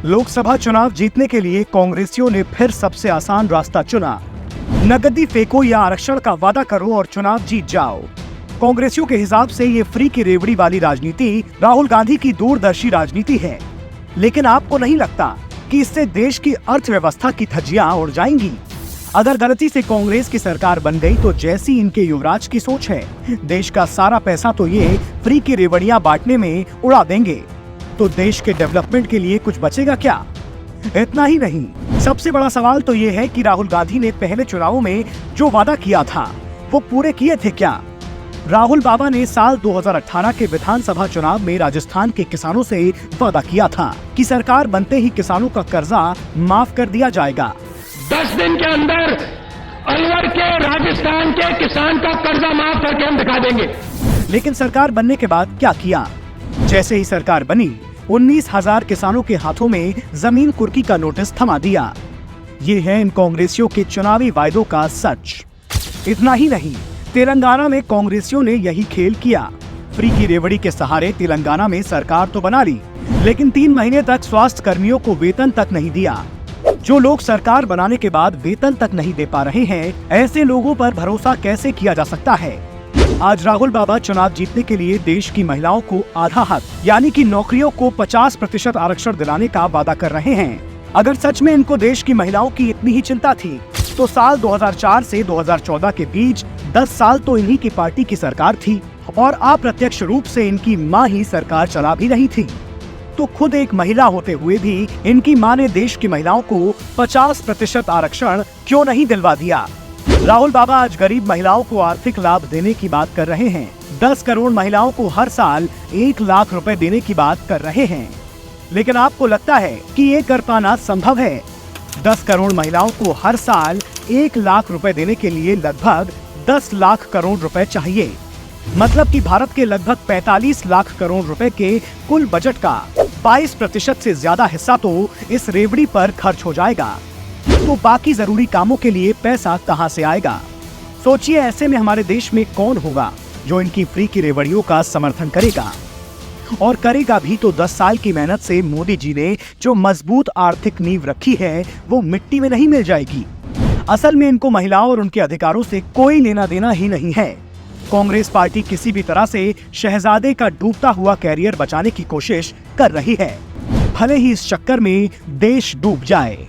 लोकसभा चुनाव जीतने के लिए कांग्रेसियों ने फिर सबसे आसान रास्ता चुना। नकदी फेंको या आरक्षण का वादा करो और चुनाव जीत जाओ। कांग्रेसियों के हिसाब से ये फ्री की रेवड़ी वाली राजनीति राहुल गांधी की दूरदर्शी राजनीति है। लेकिन आपको नहीं लगता कि इससे देश की अर्थव्यवस्था की धज्जियां उड़ जाएंगी? अगर गलती से कांग्रेस की सरकार बन गई तो जैसी इनके युवराज की सोच है, देश का सारा पैसा तो ये फ्री की रेवड़ियां बांटने में उड़ा देंगे। तो देश के डेवलपमेंट के लिए कुछ बचेगा क्या? इतना ही नहीं, सबसे बड़ा सवाल तो ये है कि राहुल गांधी ने पहले चुनावों में जो वादा किया था वो पूरे किए थे क्या? राहुल बाबा ने साल 2018 के विधानसभा चुनाव में राजस्थान के किसानों से वादा किया था कि सरकार बनते ही किसानों का कर्जा माफ कर दिया जाएगा। 10 दिन के अंदर अलवर के राजस्थान के किसान का कर्जा माफ करके हम दिखा देंगे। लेकिन सरकार बनने के बाद क्या किया? जैसे ही सरकार बनी, 19,000 किसानों के हाथों में जमीन कुर्की का नोटिस थमा दिया। ये है इन कांग्रेसियों के चुनावी वायदों का सच। इतना ही नहीं, तेलंगाना में कांग्रेसियों ने यही खेल किया। फ्री की रेवड़ी के सहारे तेलंगाना में सरकार तो बना ली, लेकिन 3 महीने तक स्वास्थ्य कर्मियों को वेतन तक नहीं दिया। जो लोग सरकार बनाने के बाद वेतन तक नहीं दे पा रहे हैं, ऐसे लोगों पर भरोसा कैसे किया जा सकता है? आज राहुल बाबा चुनाव जीतने के लिए देश की महिलाओं को आधा हक यानी कि नौकरियों को 50% आरक्षण दिलाने का वादा कर रहे हैं। अगर सच में इनको देश की महिलाओं की इतनी ही चिंता थी तो साल 2004 से 2014 के बीच 10 साल तो इन्हीं की पार्टी की सरकार थी और अप्रत्यक्ष रूप से इनकी मां ही सरकार चला भी रही थी। तो खुद एक महिला होते हुए भी इनकी मां ने देश की महिलाओं को 50% आरक्षण क्यों नहीं दिलवा दिया? राहुल बाबा आज गरीब महिलाओं को आर्थिक लाभ देने की बात कर रहे हैं। 10 करोड़ महिलाओं को हर साल 1 लाख रुपए देने की बात कर रहे हैं। लेकिन आपको लगता है कि ये कर पाना संभव है? 10 करोड़ महिलाओं को हर साल 1 लाख रुपए देने के लिए लगभग 10 लाख करोड़ रुपए चाहिए। मतलब कि भारत के लगभग 45 लाख करोड़ रुपए के कुल बजट का 22% से ज्यादा हिस्सा तो इस रेवड़ी पर खर्च हो जाएगा। तो बाकी जरूरी कामों के लिए पैसा कहां से आएगा? सोचिए, ऐसे में हमारे देश में कौन होगा जो इनकी फ्री की रेवड़ियों का समर्थन करेगा? और करेगा भी तो 10 साल की मेहनत से मोदी जी ने जो मजबूत आर्थिक नींव रखी है वो मिट्टी में नहीं मिल जाएगी। असल में इनको महिलाओं और उनके अधिकारों से कोई लेना देना ही नहीं है। कांग्रेस पार्टी किसी भी तरह से शहजादे का डूबता हुआ कैरियर बचाने की कोशिश कर रही है, भले ही इस चक्कर में देश डूब जाए।